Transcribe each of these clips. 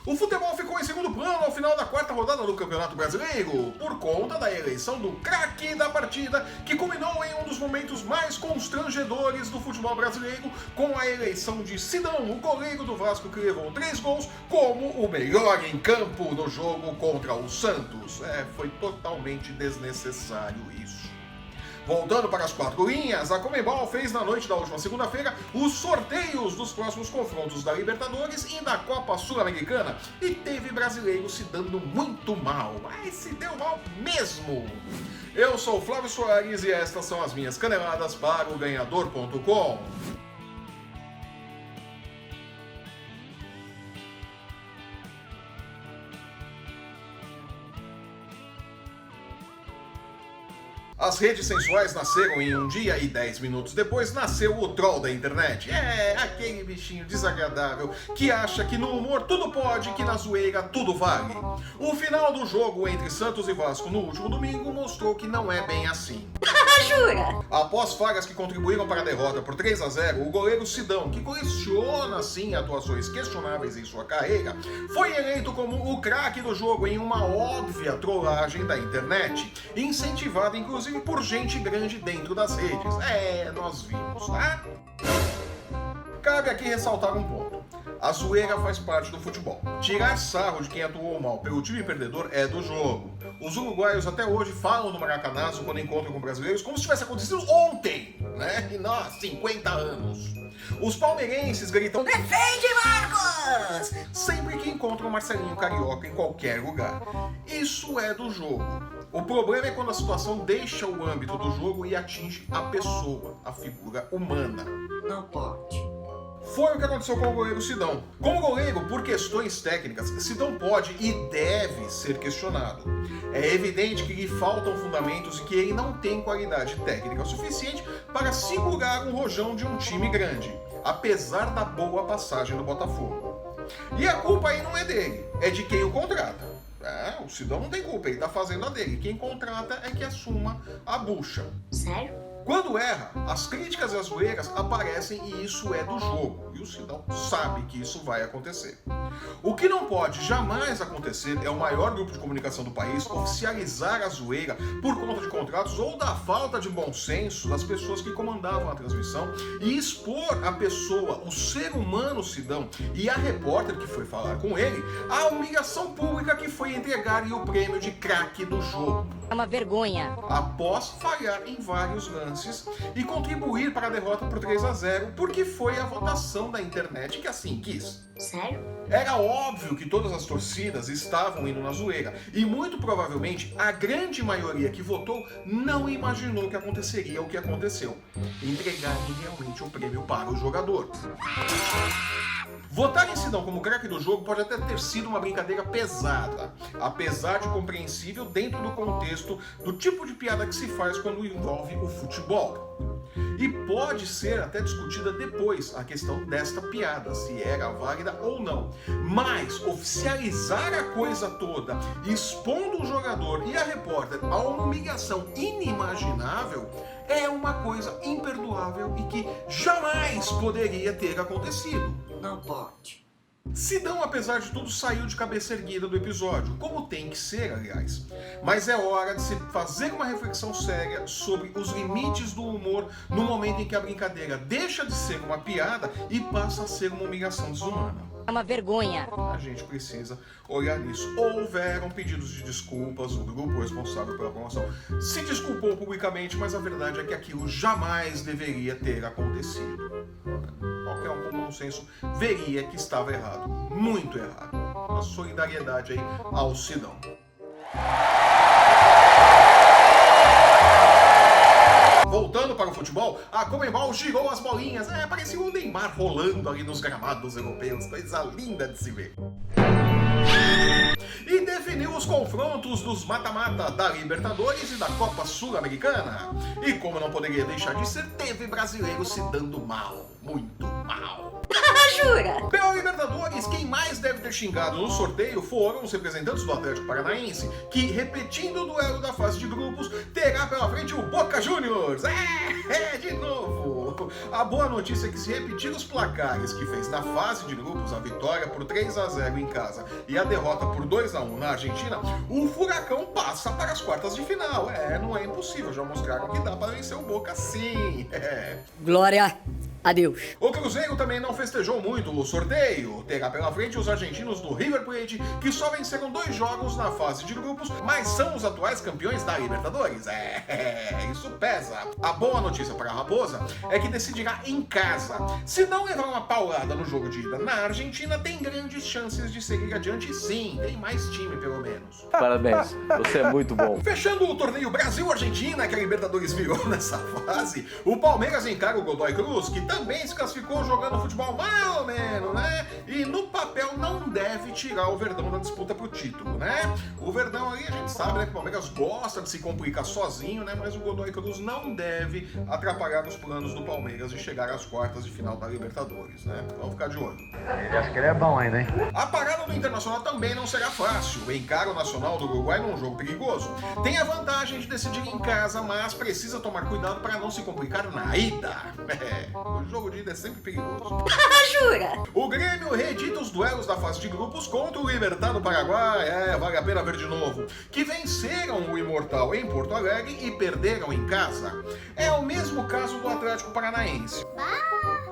O futebol ficou em segundo plano ao final da quarta rodada do Campeonato Brasileiro, por conta da eleição do craque da partida, que culminou em um dos momentos mais constrangedores do futebol brasileiro, com a eleição de Sidão, o goleiro do Vasco que levou 3 gols, como o melhor em campo no jogo contra o Santos. Foi totalmente desnecessário isso. Voltando para as 4 linhas, a Conmebol fez na noite da última segunda-feira os sorteios dos próximos confrontos da Libertadores e da Copa Sul-Americana e teve brasileiro se dando muito mal, mas se deu mal mesmo. Eu sou o Flávio Soares e estas são as minhas caneladas para o Ganhador.com. As redes sensuais nasceram em um dia e 10 minutos depois nasceu o troll da internet. Aquele bichinho desagradável que acha que no humor tudo pode e que na zoeira tudo vale. O final do jogo entre Santos e Vasco no último domingo mostrou que não é bem assim. Jura? Após falhas que contribuíram para a derrota por 3-0, o goleiro Sidão, que coleciona sim atuações questionáveis em sua carreira, foi eleito como o craque do jogo em uma óbvia trollagem da internet, incentivada inclusive por gente grande dentro das redes. Nós vimos, tá? Cabe aqui ressaltar um ponto. A zoeira faz parte do futebol. Tirar sarro de quem atuou mal pelo time perdedor é do jogo. Os uruguaios até hoje falam do Maracanazo quando encontram com brasileiros como se tivesse acontecido ontem, né? E nós, 50 anos. Os palmeirenses gritam "Defende, Marcos!" sempre que encontram Marcelinho Carioca em qualquer lugar. Isso é do jogo. O problema é quando a situação deixa o âmbito do jogo e atinge a pessoa, a figura humana. Não pode. Foi o que aconteceu com o goleiro Sidão. Como goleiro, por questões técnicas, Sidão pode e deve ser questionado. É evidente que lhe faltam fundamentos e que ele não tem qualidade técnica o suficiente para segurar um rojão de um time grande, apesar da boa passagem do Botafogo. E a culpa aí não é dele, é de quem o contrata. O Sidão não tem culpa, ele tá fazendo a dele. Quem contrata é que assuma a bucha. Sério? Quando erra, as críticas e as zoeiras aparecem e isso é do jogo. E o Sidão sabe que isso vai acontecer. O que não pode jamais acontecer é o maior grupo de comunicação do país oficializar a zoeira por conta de contratos ou da falta de bom senso das pessoas que comandavam a transmissão e expor a pessoa, o ser humano Sidão e a repórter que foi falar com ele, à humilhação pública que foi entregar-lhe o prêmio de craque do jogo. É uma vergonha. Após falhar em vários lances e contribuir para a derrota por 3-0, porque foi a votação da internet que assim quis. Sério? Era óbvio que todas as torcidas estavam indo na zoeira e muito provavelmente a grande maioria que votou não imaginou que aconteceria o que aconteceu. Entregarem realmente o prêmio para o jogador. Votar em Sidão como craque do jogo pode até ter sido uma brincadeira pesada, apesar de compreensível dentro do contexto do tipo de piada que se faz quando envolve o futebol. E pode ser até discutida depois a questão desta piada, se era válida ou não. Mas oficializar a coisa toda, expondo o jogador e a repórter a uma humilhação inimaginável, é uma coisa imperdoável e que jamais poderia ter acontecido. Não pode. Sidão, apesar de tudo, saiu de cabeça erguida do episódio, como tem que ser, aliás. Mas é hora de se fazer uma reflexão séria sobre os limites do humor no momento em que a brincadeira deixa de ser uma piada e passa a ser uma humilhação desumana. É uma vergonha. A gente precisa olhar nisso. Houveram pedidos de desculpas, o grupo responsável pela promoção se desculpou publicamente, mas a verdade é que aquilo jamais deveria ter acontecido. Qualquer um com bom senso veria que estava errado, muito errado. A solidariedade aí ao Sidão. Voltando para o futebol, a Conmebol girou as bolinhas. Parecia o Neymar rolando ali nos gramados europeus. Coisa linda de se ver. E definiu os confrontos dos mata-mata da Libertadores e da Copa Sul-Americana. E como não poderia deixar de ser, teve brasileiro se dando mal. Muito mal. Jura? Pela Libertadores, quem mais deve ter xingado no sorteio foram os representantes do Atlético Paranaense, que, repetindo o duelo da fase de grupos, terá pela frente o Boca Juniors. De novo! A boa notícia é que, se repetir os placares que fez na fase de grupos, a vitória por 3-0 em casa e a derrota por 2-1 na Argentina, o Furacão passa para as quartas de final. Não é impossível, já mostraram que dá para vencer o Boca sim. Glória a Deus. O Cruzeiro também não festejou muito o sorteio. Terá pela frente os argentinos do River Plate, que só venceram 2 jogos na fase de grupos, mas são os atuais campeões da Libertadores. Isso pesa. A boa notícia para a Raposa é que decidirá em casa. Se não levar uma paulada no jogo de ida na Argentina, tem grandes chances de seguir adiante sim. Tem mais time, pelo menos. Parabéns, você é muito bom. Fechando o torneio Brasil-Argentina, que a Libertadores virou nessa fase, o Palmeiras encara o Godoy Cruz, que também se classificou jogando futebol mais ou menos, né? E no papel não deve tirar o Verdão da disputa pro título, né? O Verdão ali, a gente sabe, né, que o Palmeiras gosta de se complicar sozinho, né? Mas o Godoy Cruz não deve atrapalhar os planos do Palmeiras de chegar às quartas de final da Libertadores, né? Vamos ficar de olho. Ele acha que ele é bom ainda, hein? A parada do Internacional também não será fácil. Encara o Nacional do Uruguai num jogo perigoso. Tem a vantagem de decidir em casa, mas precisa tomar cuidado para não se complicar na ida. O jogo de ida é sempre perigoso. Jura? O Grêmio reedita os duelos da fase de grupos contra o Libertad do Paraguai, vale a pena ver de novo, que venceram o Imortal em Porto Alegre e perderam em casa. É o mesmo caso do Atlético Paranaense.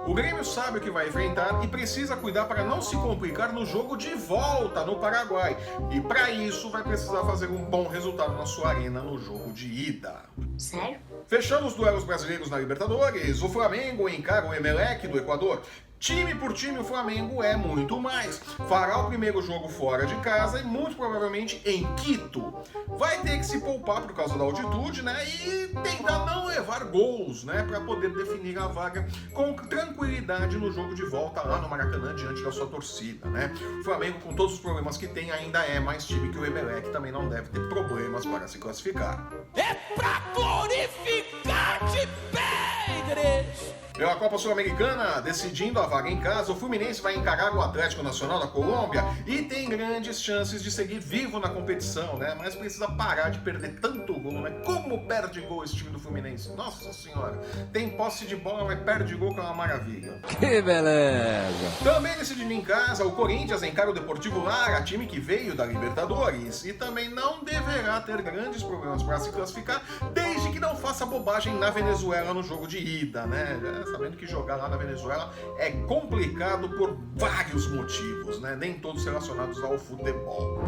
O Grêmio sabe o que vai enfrentar e precisa cuidar para não se complicar no jogo de volta no Paraguai. E para isso vai precisar fazer um bom resultado na sua arena no jogo de ida. Sério? Fechando os duelos brasileiros na Libertadores, o Flamengo encara o Emelec do Equador. Time por time, o Flamengo é muito mais. Fará o primeiro jogo fora de casa e muito provavelmente em Quito. Vai ter que se poupar por causa da altitude, né? E tentar não levar gols, né? Para poder definir a vaga com tranquilidade no jogo de volta lá no Maracanã diante da sua torcida, né? O Flamengo, com todos os problemas que tem, ainda é mais time que o Emelec, também não deve ter problemas para se classificar. É pra glorificar-te, Pedres! Pela Copa Sul-Americana, decidindo a vaga em casa, o Fluminense vai encarar o Atlético Nacional da Colômbia e tem grandes chances de seguir vivo na competição, né? Mas precisa parar de perder tanto gol, né? Como perde gol esse time do Fluminense? Nossa Senhora! Tem posse de bola, mas perde gol, que é uma maravilha. Que beleza! Também decidindo em casa, o Corinthians encara o Deportivo Lara, time que veio da Libertadores, e também não deverá ter grandes problemas para se classificar, desde que não faça bobagem na Venezuela no jogo de ida, né? Sabendo que jogar lá na Venezuela é complicado por vários motivos, né? Nem todos relacionados ao futebol.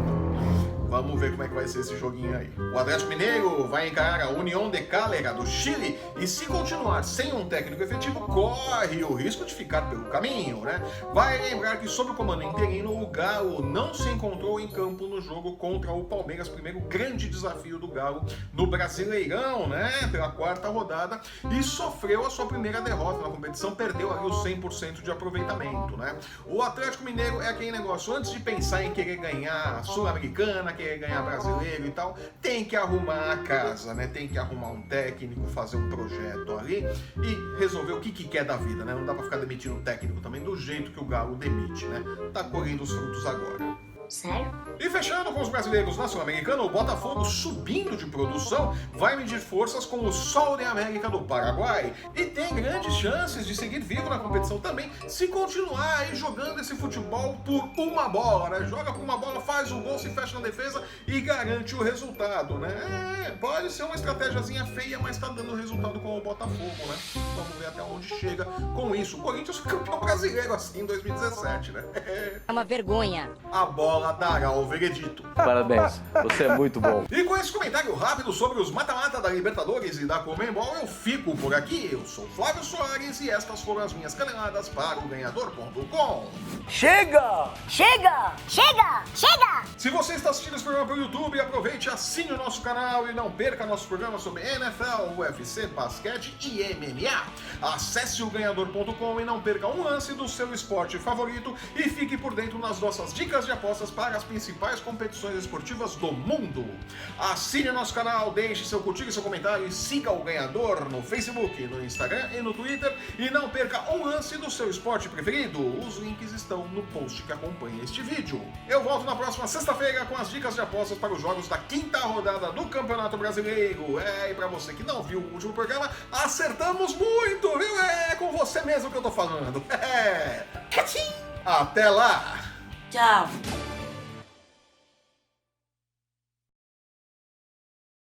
Vamos ver como é que vai ser esse joguinho aí. O Atlético Mineiro vai encarar a Unión de Calera do Chile e, se continuar sem um técnico efetivo, corre o risco de ficar pelo caminho, né? Vai lembrar que, sob o comando interino, o Galo não se encontrou em campo no jogo contra o Palmeiras, primeiro grande desafio do Galo no Brasileirão, né? Pela 4ª rodada, e sofreu a sua primeira derrota na competição, perdeu ali os 100% de aproveitamento, né? O Atlético Mineiro é aquele negócio, antes de pensar em querer ganhar a Sul-Americana, querer ganhar brasileiro e tal, tem que arrumar a casa, né? Tem que arrumar um técnico, fazer um projeto ali e resolver o que quer da vida, né? Não dá pra ficar demitindo o técnico também do jeito que o Galo demite, né? Tá colhendo os frutos agora. Sério? E fechando com os brasileiros na Sul-Americana, o Botafogo, subindo de produção, vai medir forças com o Sol de América do Paraguai e tem grandes chances de seguir vivo na competição também, se continuar aí jogando esse futebol por uma bola, né? Joga por uma bola, faz o gol, se fecha na defesa e garante o resultado, né? Pode ser uma estratégiazinha feia, mas tá dando resultado com o Botafogo, né? Vamos ver até onde chega com isso. O Corinthians foi campeão brasileiro assim em 2017, né? É uma vergonha. A bola dará o veredito. Parabéns, você é muito bom. E com esse comentário rápido sobre os mata-mata da Libertadores e da Conmebol, eu fico por aqui. Eu sou Flávio Soares e estas foram as minhas caneladas para o Ganhador.com. Chega! Chega! Chega! Chega! Se você está assistindo esse programa pelo YouTube, aproveite, assine o nosso canal e não perca nossos programas sobre NFL, UFC, basquete e MMA. Acesse o ganhador.com e não perca um lance do seu esporte favorito e fique por dentro nas nossas dicas de apostas para as principais competições esportivas do mundo. Assine o nosso canal, deixe seu curtir e seu comentário e siga o Ganhador no Facebook, no Instagram e no Twitter e não perca um lance do seu esporte preferido. Os links estão no post que acompanha este vídeo. Eu volto na próxima sexta-feira com as dicas de apostas para os jogos da quinta rodada do Campeonato Brasileiro. E para você que não viu o último programa, acertamos muito, viu? É com você mesmo que eu tô falando. Até lá! Tchau.